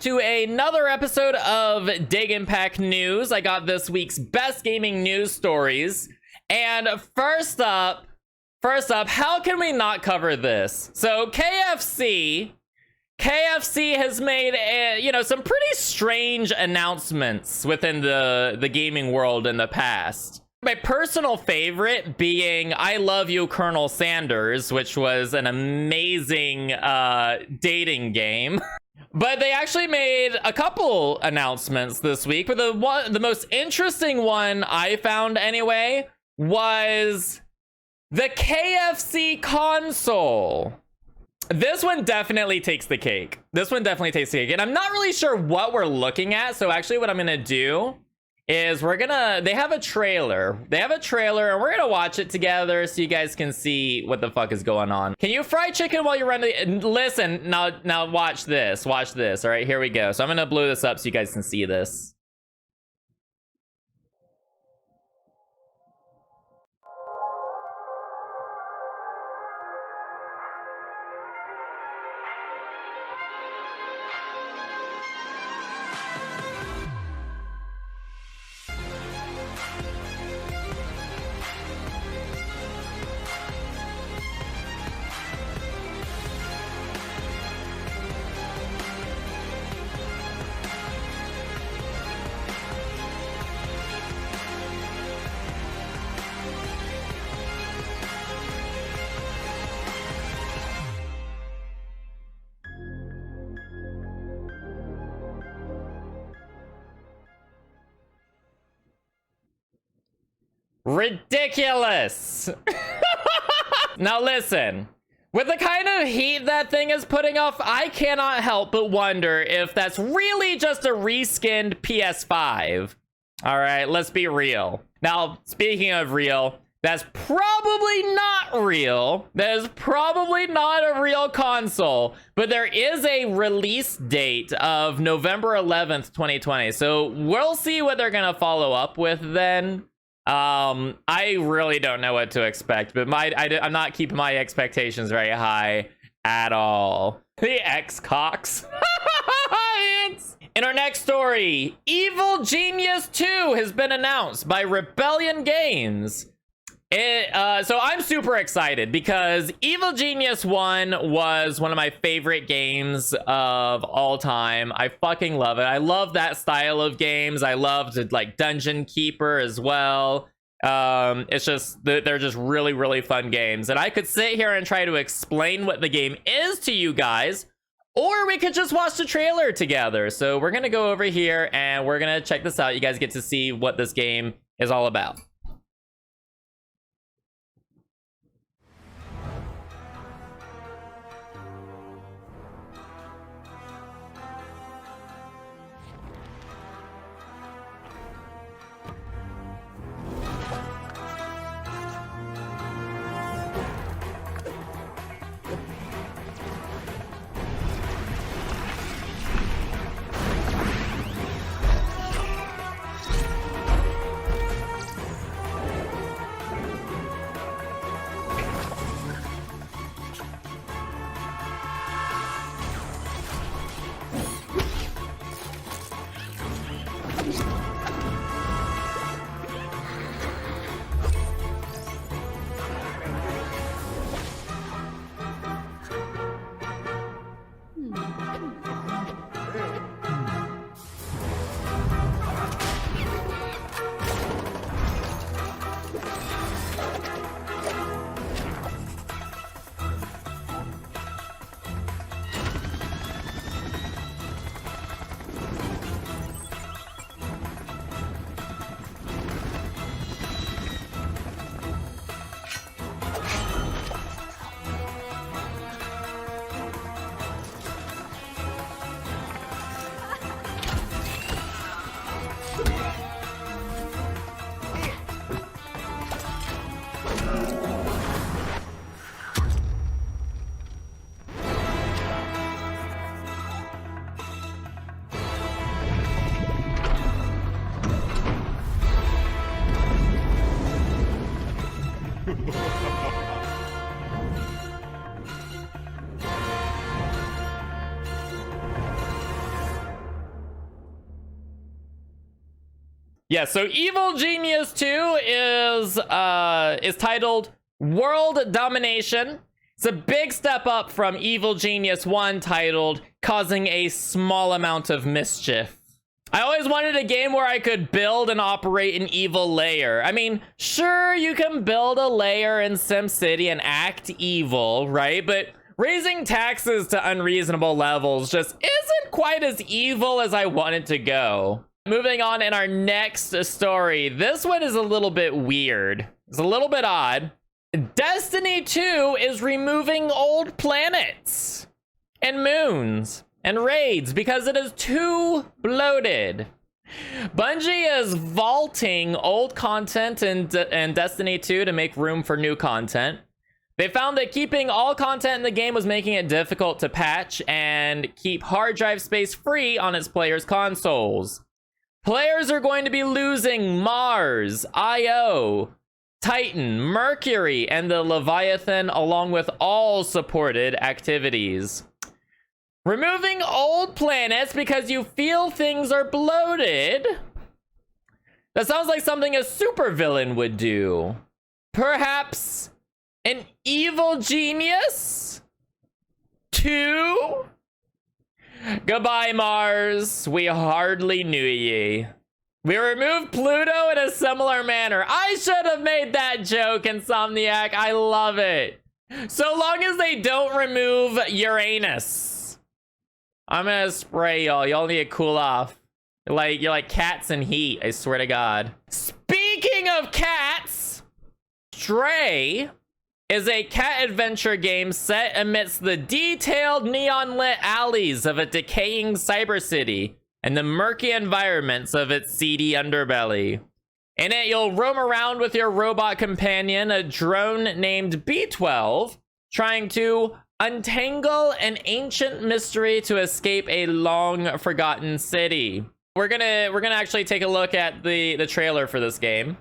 to another episode of Dagon Pack News. I got this week's best gaming news stories. And first up, how can we not cover this? So KFC has made some pretty strange announcements within the gaming world in the past. My personal favorite being I Love You, Colonel Sanders, which was an amazing dating game. But they actually made a couple announcements this week. But the most interesting one I found anyway was the KFC Console. This one definitely takes the cake. And I'm not really sure what we're looking at. So actually what I'm going to do is they have a trailer and we're gonna watch it together so you guys can see what the fuck is going on. Can you fry chicken while you're running? Listen, now watch this. All right, here we go. So I'm gonna blow this up so you guys can see this. Ridiculous. Now listen, with the kind of heat that thing is putting off, I cannot help but wonder if that's really just a reskinned PS5. All right, let's be real. Now, speaking of real, that's probably not real. That is probably not a real console, but there is a release date of November 11th, 2020. So we'll see what they're gonna follow up with then. I really don't know what to expect, but I'm not keeping my expectations very high at all. The X-Cox. In our next story, Evil Genius 2 has been announced by Rebellion Games. So I'm super excited because Evil Genius 1 was one of my favorite games of all time. I fucking love it. I love that style of games. I loved like Dungeon Keeper as well. It's just, they're just really, really fun games. And I could sit here and try to explain what the game is to you guys, or we could just watch the trailer together. So we're gonna go over here and we're gonna check this out. You guys get to see what this game is all about. Yeah, so Evil Genius 2 is titled World Domination. It's a big step up from Evil Genius 1 titled Causing a Small Amount of Mischief. I always wanted a game where I could build and operate an evil lair. I mean, sure, you can build a lair in SimCity and act evil, right? But raising taxes to unreasonable levels just isn't quite as evil as I want it to go. Moving on in our next story. This one is a little bit weird. It's a little bit odd. Destiny 2 is removing old planets and moons and raids because it is too bloated. Bungie is vaulting old content in Destiny 2 to make room for new content. They found that keeping all content in the game was making it difficult to patch and keep hard drive space free on its players' consoles. Players are going to be losing Mars, Io, Titan, Mercury, and the Leviathan, along with all supported activities. Removing old planets because you feel things are bloated? That sounds like something a supervillain would do. Perhaps an evil genius? 2? Goodbye, Mars. We hardly knew ye. We removed Pluto in a similar manner. I should have made that joke, Insomniac. I love it. So long as they don't remove Uranus. I'm gonna spray y'all. Y'all need to cool off. You're like cats in heat, I swear to God. Speaking of cats, Stray is a cat adventure game set amidst the detailed neon-lit alleys of a decaying cyber city and the murky environments of its seedy underbelly. In it, you'll roam around with your robot companion, a drone named B12, trying to untangle an ancient mystery to escape a long-forgotten city. We're gonna actually take a look at the trailer for this game.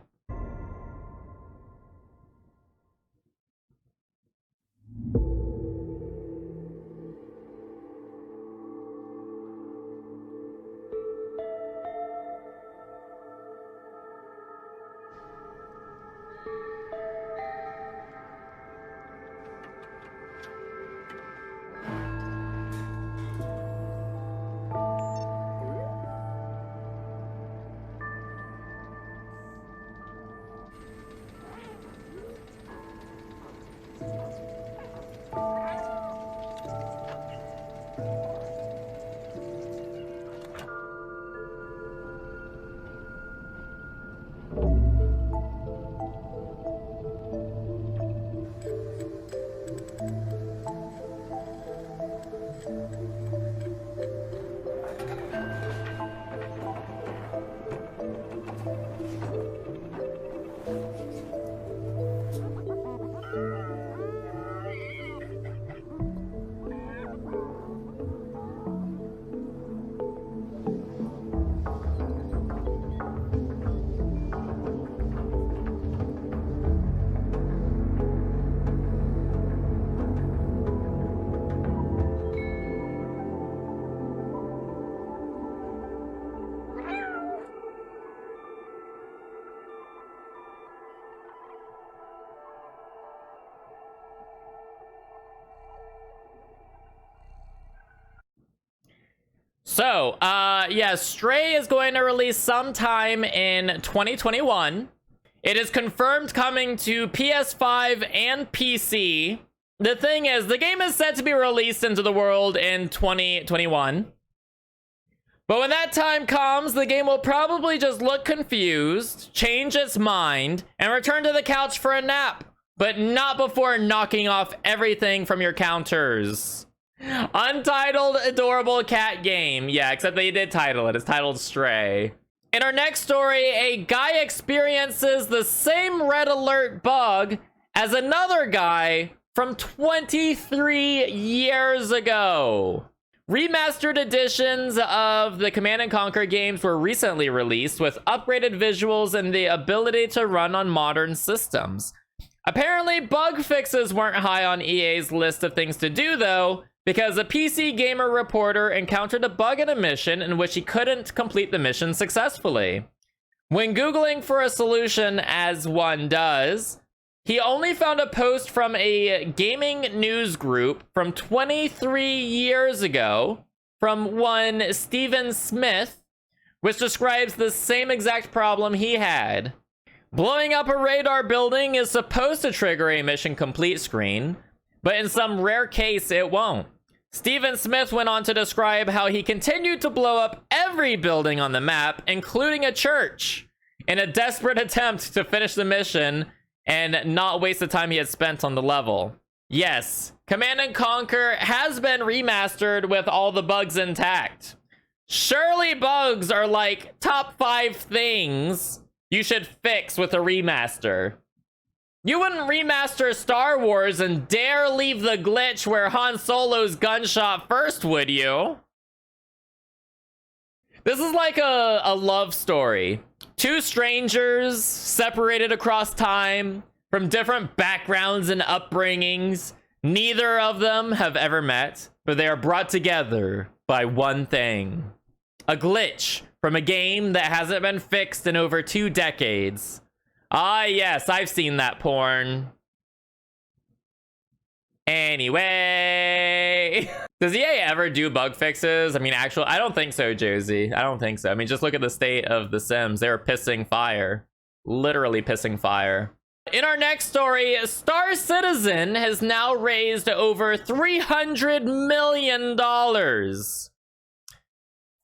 So, yeah, Stray is going to release sometime in 2021. It is confirmed coming to PS5 and PC. The thing is, the game is set to be released into the world in 2021. But when that time comes, the game will probably just look confused, change its mind, and return to the couch for a nap. But not before knocking off everything from your counters. Untitled adorable cat game. Yeah, except they did title it. It's titled Stray. In our next story, a guy experiences the same red alert bug as another guy from 23 years ago. Remastered editions of the Command & Conquer games were recently released with upgraded visuals and the ability to run on modern systems. Apparently, bug fixes weren't high on EA's list of things to do, though, because a PC Gamer reporter encountered a bug in a mission in which he couldn't complete the mission successfully. When Googling for a solution, as one does, he only found a post from a gaming news group from 23 years ago from one Stephen Smith, which describes the same exact problem he had. Blowing up a radar building is supposed to trigger a mission complete screen, but in some rare case it won't. Stephen Smith went on to describe how he continued to blow up every building on the map, including a church, in a desperate attempt to finish the mission and not waste the time he had spent on the level. Yes, Command & Conquer has been remastered with all the bugs intact. Surely bugs are like top 5 things you should fix with a remaster. You wouldn't remaster Star Wars and dare leave the glitch where Han Solo's gunshot first, would you? This is like a love story. 2 strangers separated across time from different backgrounds and upbringings. Neither of them have ever met, but they are brought together by one thing. A glitch from a game that hasn't been fixed in over 2 decades. Ah, yes, I've seen that porn. Anyway. Does EA ever do bug fixes? I mean, actually, I don't think so, Josie. I don't think so. I mean, just look at the state of The Sims. They're pissing fire. Literally pissing fire. In our next story, Star Citizen has now raised over $300 million.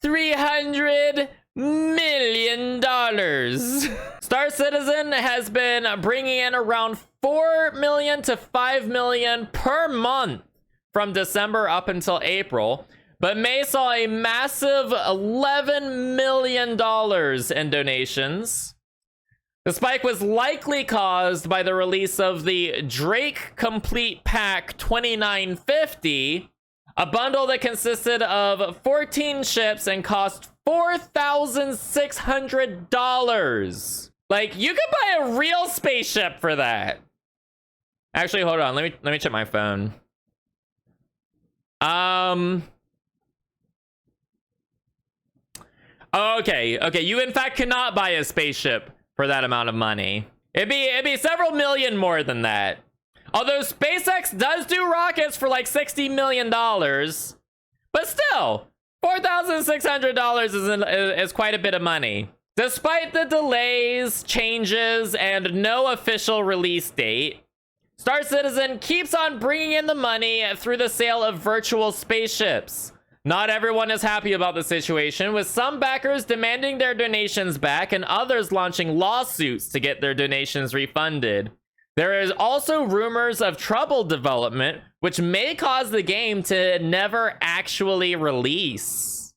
$300 million. Star Citizen has been bringing in around $4 million to $5 million per month from December up until April, but May saw a massive $11 million in donations. The spike was likely caused by the release of the Drake Complete Pack 2950, a bundle that consisted of 14 ships and cost $4,600. Like, you could buy a real spaceship for that. Actually, hold on. Let me check my phone. Okay, you in fact cannot buy a spaceship for that amount of money. It'd be several million more than that. Although SpaceX does do rockets for like $60 million, but still, $4,600 is quite a bit of money. Despite the delays, changes, and no official release date, Star Citizen keeps on bringing in the money through the sale of virtual spaceships. Not everyone is happy about the situation, with some backers demanding their donations back and others launching lawsuits to get their donations refunded. There is also rumors of troubled development, which may cause the game to never actually release.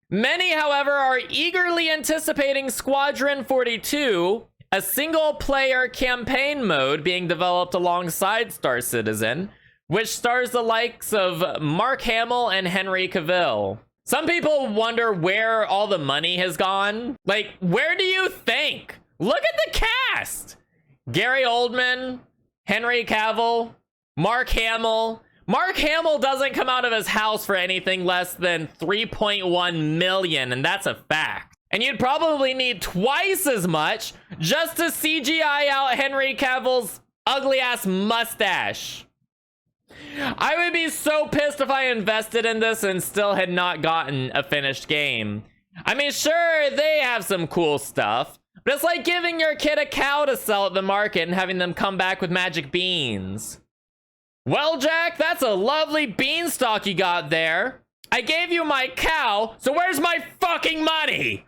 Many, however, are eagerly anticipating Squadron 42, a single-player campaign mode being developed alongside Star Citizen, which stars the likes of Mark Hamill and Henry Cavill. Some people wonder where all the money has gone. Like, where do you think? Look at the cast! Gary Oldman, Henry Cavill, Mark Hamill. Mark Hamill doesn't come out of his house for anything less than $3.1 million, and that's a fact. And you'd probably need twice as much just to CGI out Henry Cavill's ugly-ass mustache. I would be so pissed if I invested in this and still had not gotten a finished game. I mean, sure, they have some cool stuff, but it's like giving your kid a cow to sell at the market and having them come back with magic beans. Well, Jack, that's a lovely beanstalk you got there. I gave you my cow, so where's my fucking money?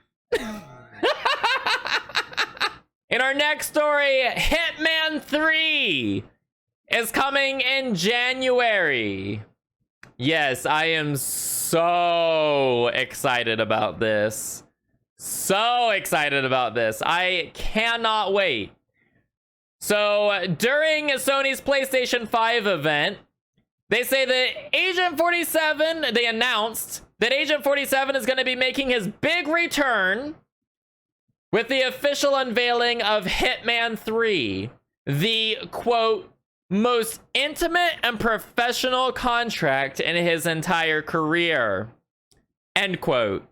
In our next story, Hitman 3 is coming in January. Yes, I am so excited about this. So excited about this. I cannot wait. So during Sony's PlayStation 5 event, they say that Agent 47, they announced that Agent 47 is going to be making his big return with the official unveiling of Hitman 3, the, quote, most intimate and professional contract in his entire career, end quote.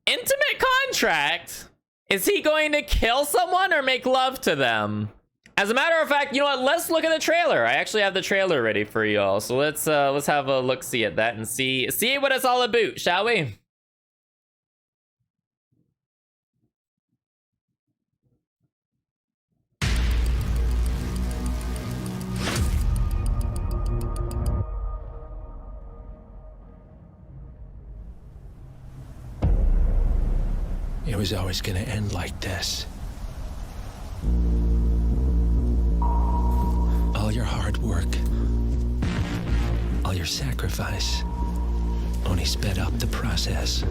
Intimate contract? Is he going to kill someone or make love to them? As a matter of fact, you know what? Let's look at the trailer. I actually have the trailer ready for y'all. So let's have a look-see at that and see what it's all about, shall we? It was always gonna end like this. All your hard work, all your sacrifice, only sped up the process.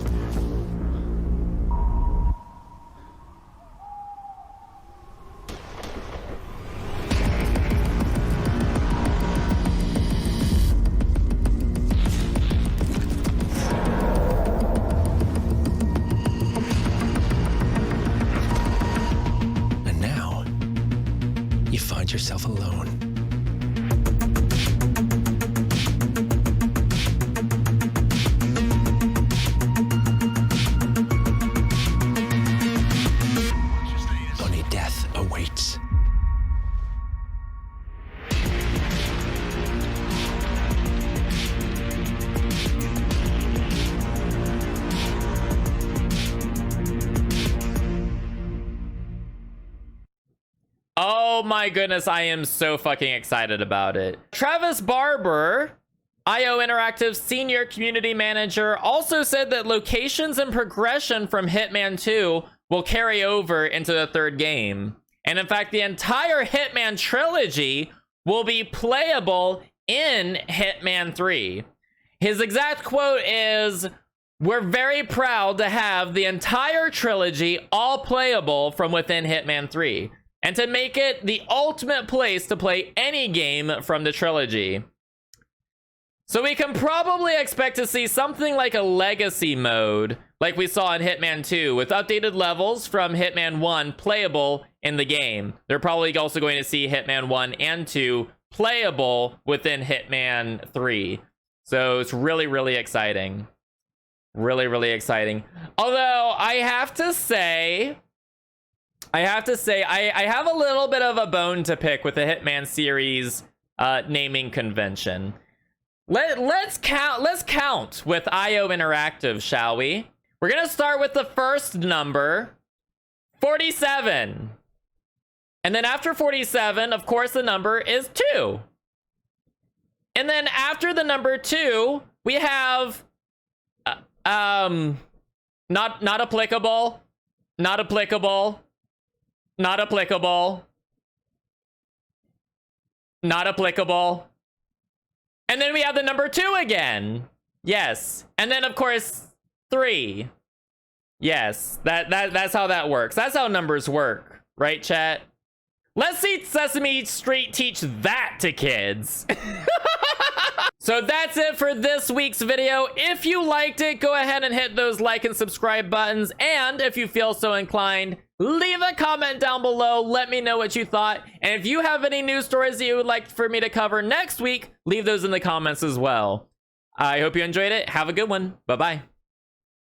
You find yourself alone. Only death awaits. Oh my goodness, I am so fucking excited about it. Travis Barber, IO Interactive Senior Community Manager, also said that locations and progression from Hitman 2 will carry over into the third game. And in fact, the entire Hitman trilogy will be playable in Hitman 3. His exact quote is, "We're very proud to have the entire trilogy all playable from within Hitman 3. And to make it the ultimate place to play any game from the trilogy." So we can probably expect to see something like a legacy mode, like we saw in Hitman 2, with updated levels from Hitman 1 playable in the game. They're probably also going to see Hitman 1 and 2 playable within Hitman 3. So it's really, really exciting. Really, really exciting. Although, I have to say, I have a little bit of a bone to pick with the Hitman series naming convention. Let's count with IO Interactive, shall we? We're gonna start with the first number, 47. And then after 47, of course, the number is 2. And then after the number 2, we have not applicable, not applicable, not applicable, not applicable. And then we have the number 2 again. Yes. And then of course 3. Yes. That's how that works. That's how numbers work, right, chat? Let's see Sesame Street teach that to kids. So that's it for this week's video. If you liked it, go ahead and hit those like and subscribe buttons. And if you feel so inclined, leave a comment down below. Let me know what you thought. And if you have any news stories that you would like for me to cover next week, leave those in the comments as well. I hope you enjoyed it. Have a good one. Bye-bye.